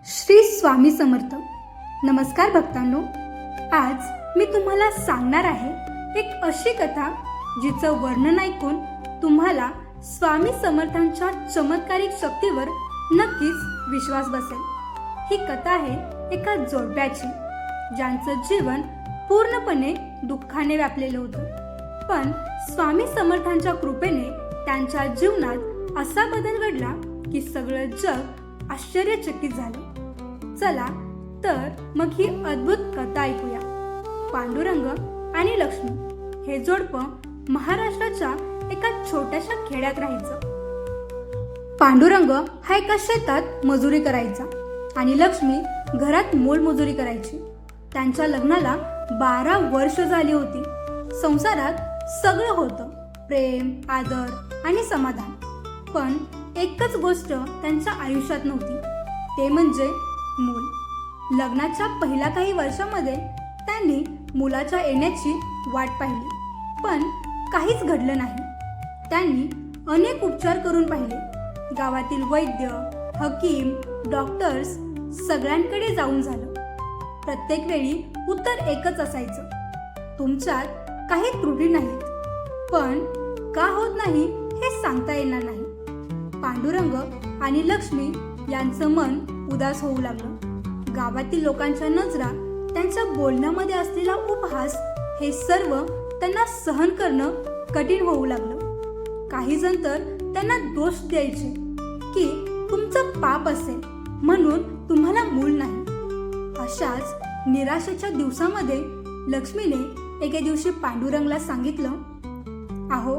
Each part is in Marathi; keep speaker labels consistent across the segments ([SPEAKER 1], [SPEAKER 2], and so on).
[SPEAKER 1] श्री स्वामी समर्थ. नमस्कार भक्तांनो, आज मी तुम्हाला सांगणार आहे एक अशी कथा जिचं वर्णन ऐकून तुम्हाला स्वामी समर्थांच्या चमत्कारिक शक्तीवर नक्कीच विश्वास बसेल. ही कथा आहे एका जोडप्याची ज्यांचं जीवन पूर्णपणे दुःखाने व्यापलेलं होतं, पण स्वामी समर्थांच्या कृपेने त्यांच्या जीवनात असा बदल घडला की सगळं जग आश्चर्यचकित झालं. चला तर मग ही अद्भुत कथा ऐकूया. पांडुरंग आणि लक्ष्मी हे जोडपं महाराष्ट्राच्या एका छोट्याशा खेड्यात राहायचं. पांडुरंग हा एका शेतात मजुरी करायचा आणि लक्ष्मी घरात मोलमजुरी करायची. त्यांच्या लग्नाला 12 वर्ष झाली होती. संसारात सगळं होतं, प्रेम, आदर आणि समाधान. पण एकच गोष्ट त्यांच्या आयुष्यात नव्हती, ते म्हणजे मूल. लग्नाच्या पहिल्या काही वर्षामध्ये त्यांनी मुलाच्या येण्याची वाट पाहिली, पण काहीच घडलं नाही. त्यांनी अनेक उपचार करून पाहिले. गावातील वैद्य, हकीम, डॉक्टर्स सगळ्यांकडे जाऊन झालं. प्रत्येक वेळी उत्तर एकच असायचं, तुमच्यात काही त्रुटी नाहीत, पण का होत नाही हे सांगता येणार नाही. पांडुरंग आणि लक्ष्मी यांचं मन उदास होऊ लागलं. गावातील लोकांच्या नजरा, त्यांच्या बोलण्यामध्ये असलेला उपहास, हे सर्व त्यांना सहन करणं कठीण होऊ लागलं. काही जण तर त्यांना दोष द्यायचे की तुमचं पाप असेल म्हणून तुम्हाला मूल नाही. अशाच निराशेच्या दिवसामध्ये लक्ष्मीने एके दिवशी पांडुरंगला सांगितलं, अहो,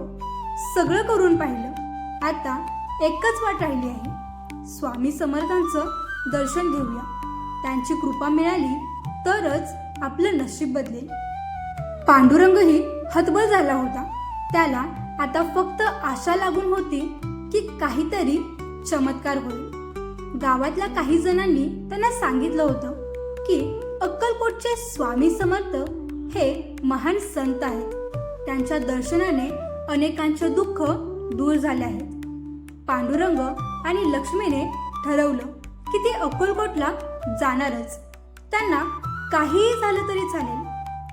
[SPEAKER 1] सगळं करून पाहिलं, आता एकच वाट राहिली आहे. स्वामी समर्थांचं दर्शन घेऊया. त्यांची कृपा मिळाली तरच आपलं नशीब बदलेल. पांडुरंगही हतबल झाला होता. त्याला आता फक्त आशा लागून होती की काहीतरी चमत्कार होईल. गावातल्या काही जणांनी त्यांना सांगितलं होतं की अक्कलकोटचे स्वामी समर्थ हे महान संत आहेत. त्यांच्या दर्शनाने अनेकांचे दुःख दूर झाले आहेत. पांडुरंग आणि लक्ष्मीने ठरवलं की ते अक्कलकोटला जाणारच. त्यांना काहीही झालं तरी चालेल,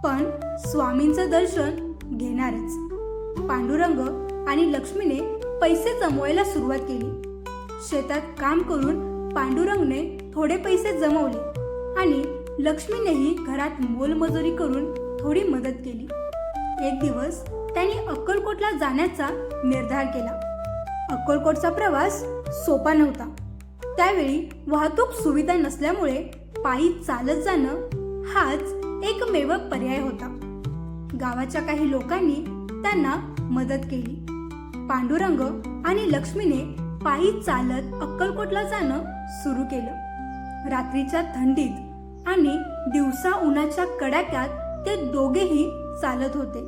[SPEAKER 1] पण स्वामींचं दर्शन घेणारच. पांडुरंग आणि लक्ष्मीने पैसे जमवायला सुरुवात केली. शेतात काम करून पांडुरंगने थोडे पैसे जमवले आणि लक्ष्मीनेही घरात मोलमजुरी करून थोडी मदत केली. एक दिवस त्यांनी अक्कलकोटला जाण्याचा निर्धार केला. अक्कलकोटचा प्रवास सोपा नव्हता. त्यावेळी वाहतूक सुविधा नसल्यामुळे पायी चालत जाणं हाच एकमेव पर्याय होता. गावाच्या काही लोकांनी त्यांना मदत केली. पांडुरंग आणि लक्ष्मीने पायी चालत अक्कलकोटला जाणं सुरू केलं. रात्रीच्या थंडीत आणि दिवसा उन्हाच्या कडाक्यात ते दोघेही चालत होते,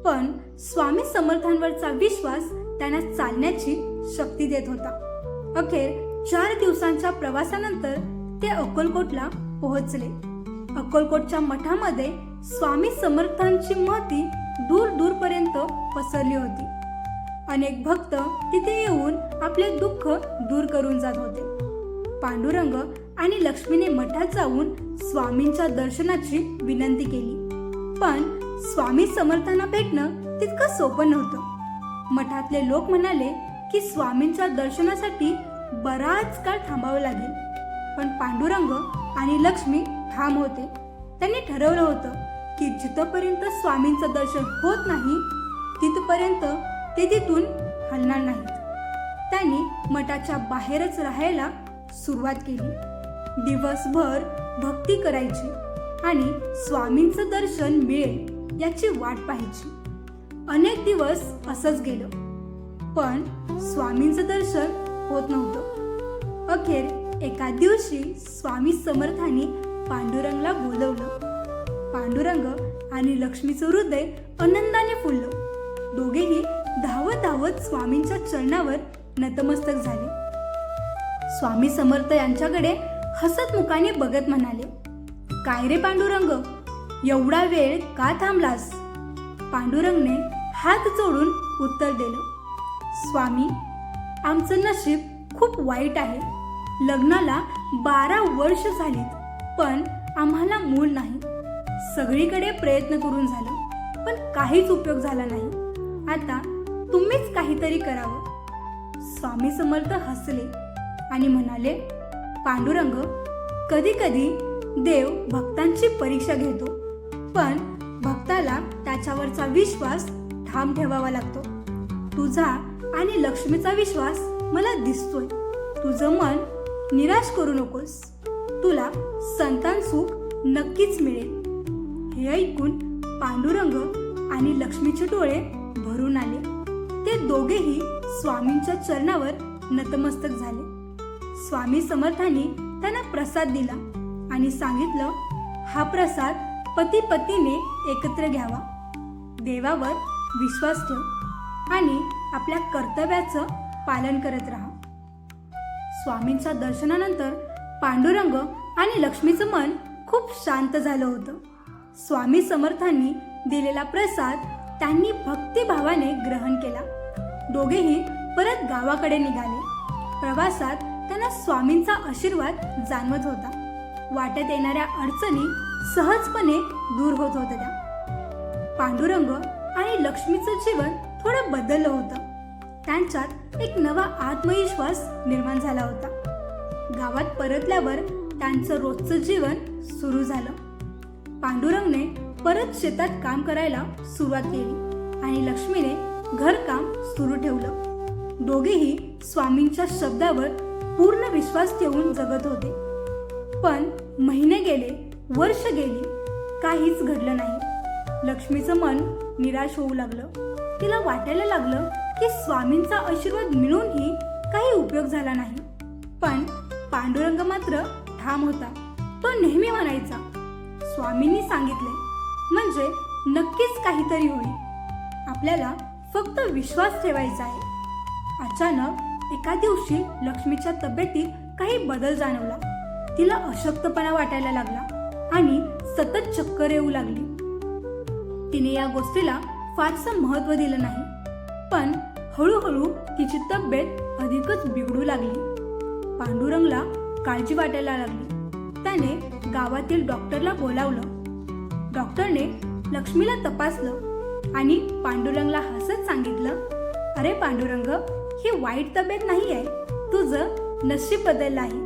[SPEAKER 1] पण स्वामी समर्थांवरचा विश्वास त्यांना चालण्याची शक्ती देत होता. अखेर 4 दिवसांच्या प्रवासानंतर ते अक्कलकोटला पोहोचले. अक्कलकोटच्या मठामध्ये स्वामी समर्थांची महती दूर दूरपर्यंत पसरली होती. अनेक भक्त तिथे येऊन आपले दुःख दूर करून जात होते. पांडुरंग आणि लक्ष्मीने मठात जाऊन स्वामींच्या दर्शनाची विनंती केली, पण स्वामी समर्थांना भेटणं तितकं सोपं नव्हतं. मठातले लोक म्हणाले की स्वामींच्या दर्शनासाठी बराच काळ थांबावं लागेल, पण पांडुरंग आणि लक्ष्मी ठाम होते. त्यांनी ठरवलं होतं की जिथपर्यंत स्वामींचं दर्शन होत नाही तिथपर्यंत ते तिथून हलणार नाहीत. त्यांनी मठाच्या बाहेरच राहायला सुरुवात केली. दिवसभर भक्ती करायची आणि स्वामींचं दर्शन मिळेल याची वाट पाहायची. अनेक दिवस असंच गेलं, पण स्वामींचं दर्शन होत नव्हतं. अखेर एका दिवशी स्वामी समर्थांनी पांडुरंगला बोलवलं. पांडुरंग आणि लक्ष्मीचं हृदय आनंदाने फुललं. दोघेही धावत धावत स्वामींच्या चरणावर नतमस्तक झाले. स्वामी समर्थ यांच्याकडे हसत मुखाने बघत म्हणाले, काय रे पांडुरंग, एवढा वेळ का थांबलास? पांडुरंगने हात जोडून उत्तर दिलं, स्वामी, आमचं नशीब खूप वाईट आहे. लग्नाला 12 वर्ष झालीत, पण आम्हाला मूल नाही. सगळीकडे प्रयत्न करून झालं, पण काहीच उपयोग झाला नाही. आता तुम्हीच काहीतरी करावं. स्वामी समर्थ हसले आणि म्हणाले, पांडुरंग, कधी कधी देव भक्तांची परीक्षा घेतो, पण भक्ताला त्याच्यावरचा विश्वास ठाम ठेवावा लागतो. तुझा आणि लक्ष्मीचा विश्वास मला दिसतोय. तुझं मन निराश करू नकोस. तुला संतान सुख नक्कीच मिळेल. हे ऐकून पांडुरंग आणि लक्ष्मीचे डोळे भरून आले. ते दोघेही स्वामींच्या चरणावर नतमस्तक झाले. स्वामी समर्थांनी त्यांना प्रसाद दिला आणि सांगितलं, हा प्रसाद पती पत्नीने एकत्र घ्यावा. देवावर विश्वास ठेव आणि आपल्या कर्तव्याचं पालन करत राहा. स्वामींच्या दर्शनानंतर पांडुरंग आणि लक्ष्मीचं मन खूप शांत झालं होतं. स्वामी समर्थांनी दिलेला प्रसाद त्यांनी भक्तिभावाने ग्रहण केला. दोघेही परत गावाकडे निघाले. प्रवासात त्यांना स्वामींचा आशीर्वाद जाणवत होता. वाटेत येणाऱ्या अडचणी सहजपणे दूर होत होत्या. पांडुरंग आणि लक्ष्मीचं जीवन थोडं बदललं होतं. त्यांच्यात एक नवा आत्मविश्वास निर्माण झाला होता. गावात परतल्यावर त्यांचं रोजचं जीवन सुरू झालं. पांडुरंगने परत शेतात काम करायला सुरुवात केली आणि लक्ष्मीने घरकाम सुरू ठेवलं. दोघेही स्वामींच्या शब्दावर पूर्ण विश्वास ठेवून जगत होते. पण महिने गेले, वर्ष गेली, काहीच घडलं नाही. लक्ष्मीचं मन निराश होऊ लागलं. तिला वाटायला लागलं की स्वामींचा आशीर्वाद मिळूनही काही उपयोग झाला नाही. पण पांडुरंग मात्र ठाम होता. तो नेहमी म्हणायचा, स्वामींनी सांगितले म्हणजे नक्कीच काहीतरी होईल. आपल्याला फक्त विश्वास ठेवायचा आहे. अचानक एका दिवशी लक्ष्मीच्या तब्येतीत काही बदल जाणवला. तिला अशक्तपणा वाटायला लागला आणि सतत चक्कर येऊ लागली. तिने या गोष्टीला फारसं महत्त्व दिलं नाही, पण हळूहळू तिची तब्येत अधिकच बिघडू लागली. पांडुरंगला काळजी वाटायला लागली. त्याने गावातील डॉक्टरला बोलावलं. डॉक्टरने लक्ष्मीला तपासलं आणि पांडुरंगला हसत सांगितलं, अरे पांडुरंग, ही वाईट तब्येत नाही आहे. तुझं नशीब बदललं आहे.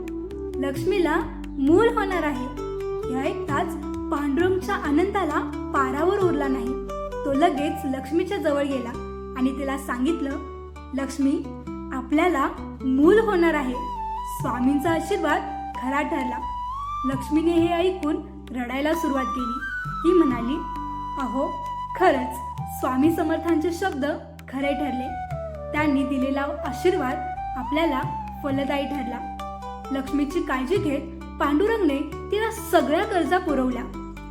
[SPEAKER 1] लक्ष्मीला मूल होणार आहे. हे ऐकताच पांडुरंगच्या आनंदाला पारावर उरला नाही. तो लगेच लक्ष्मीच्या जवळ गेला आणि तिला सांगितलं, लक्ष्मी, आपल्याला मूल होणार आहे. स्वामींचा आशीर्वाद खरा ठरला. लक्ष्मीने हे ऐकून रडायला सुरुवात केली. ती म्हणाली, अहो, खरंच स्वामी समर्थांचे शब्द खरे ठरले. त्यांनी दिलेला आशीर्वाद आपल्याला फलदायी ठरला. लक्ष्मीची काळजी घेत पांडुरंगने तिला सगळ्या गरजा पुरवल्या.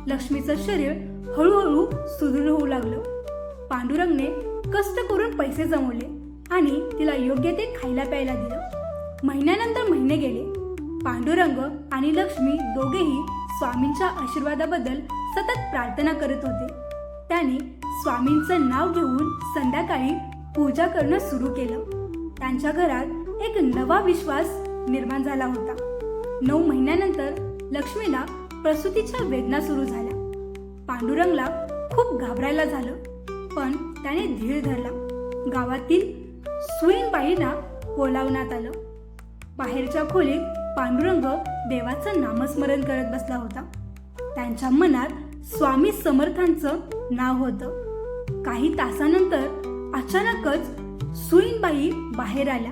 [SPEAKER 1] लक्ष्मीचं शरीर हळूहळू सुदृढ होऊ लागलं. पांडुरंगने कष्ट करून पैसे जमवले आणि तिला योग्य ते खायला प्यायला दिलं. महिन्यानंतर महिने गेले. पांडुरंग आणि लक्ष्मी दोघेही स्वामींच्या आशीर्वादाबद्दल सतत प्रार्थना करत होते. त्याने स्वामींचं नाव घेऊन संध्याकाळी पूजा करणं सुरू केलं. त्यांच्या घरात एक नवा विश्वास निर्माण झाला होता. 9 महिन्यानंतर लक्ष्मीला प्रसूतीच्या वेदना सुरू झाल्या. पांडुरंगला खूप घाबरायला झालं, पण त्याने धीर धरला. गावातील सुईणबाईंना बोलावण्यात आलं. बाहेरच्या खोलीत पांडुरंग देवाचं नामस्मरण करत बसला होता. त्यांच्या मनात स्वामी समर्थांचं नाव होतं. काही तासानंतर अचानकच सुईणबाई बाहेर आल्या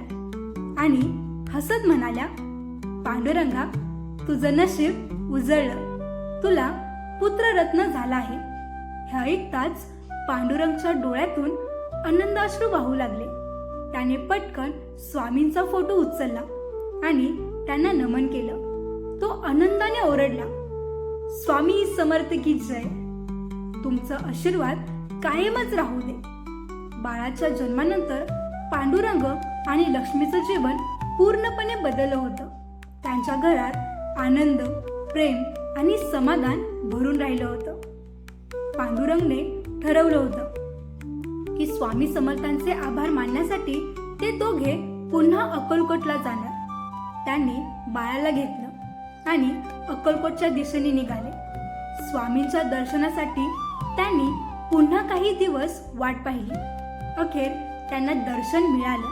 [SPEAKER 1] आणि हसत म्हणाल्या, पांडुरंगा, तुझं नशीब उजळलं. तुला पुत्ररत्न झाला आहे. हे ऐकताच पांडुरंगच्या डोळ्यातून आनंदाश्रू वाहू लागले. त्याने पटकन स्वामींचा फोटो उचलला आणि त्यांना नमन केलं. तो आनंदाने ओरडला, स्वामी समर्थ की जय. तुमचं आशीर्वाद कायमच राहू दे. बाळाच्या जन्मानंतर पांडुरंग आणि लक्ष्मीचं जीवन पूर्णपणे बदललं होतं. त्यांच्या घरात आनंद, प्रेम आणि समाधान भरून राहिलं होतं. पांडुरंगने ठरवलं होतं की स्वामी समर्थांचे आभार मानण्यासाठी ते दोघे पुन्हा अक्कलकोटला जाणार. त्यांनी बाळाला घेतलं आणि अक्कलकोटच्या दिशेने निघाले. स्वामींच्या दर्शनासाठी त्यांनी पुन्हा काही दिवस वाट पाहिली. अखेर त्यांना दर्शन मिळालं.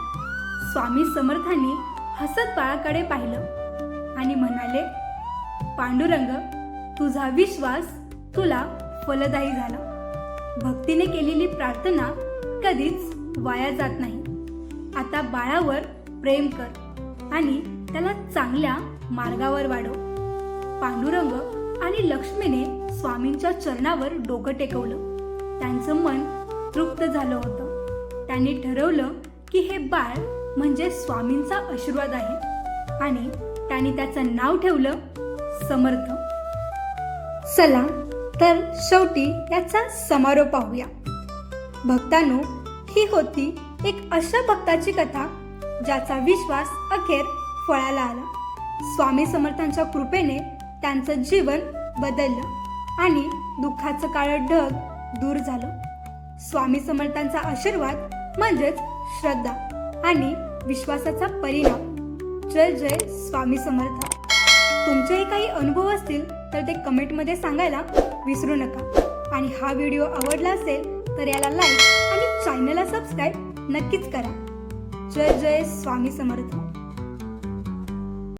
[SPEAKER 1] स्वामी समर्थांनी हसत बाळाकडे पाहिलं आणि म्हणाले, पांडुरंग, तुझा विश्वास तुला फलदायी झाला. भक्तीने केलेली प्रार्थना कधीच वाया जात नाही. आता बाळावर प्रेम कर आणि त्याला चांगल्या मार्गावर वाढव. पांडुरंग आणि लक्ष्मीने स्वामींच्या चरणावर डोकं टेकवलं. त्यांचं मन तृप्त झालं होतं. त्यांनी ठरवलं की हे बाळ म्हणजे स्वामींचा आशीर्वाद आहे आणि त्यांनी त्याचं नाव ठेवलं समर्थ. चला तर शेवटी याचा समारोप पाहूया. भक्तांनो, ही होती एक अशा भक्ताची कथा ज्याचा विश्वास अखेर फळाला आला. स्वामी समर्थांच्या कृपेने त्यांचं जीवन बदललं आणि दुःखाचं काळं ढग दूर झालं. स्वामी समर्थांचा आशीर्वाद म्हणजेच श्रद्धा आणि विश्वासाचा परिणाम. जय जय स्वामी समर्थ. तुमचेही काही अनुभव असतील तर ते कमेंटमध्ये सांगायला विसरू नका. आणि हा व्हिडिओ आवडला असेल तर याला लाईक आणि चॅनलला सबस्क्राईब नक्कीच करा. जय जय स्वामी समर्थ.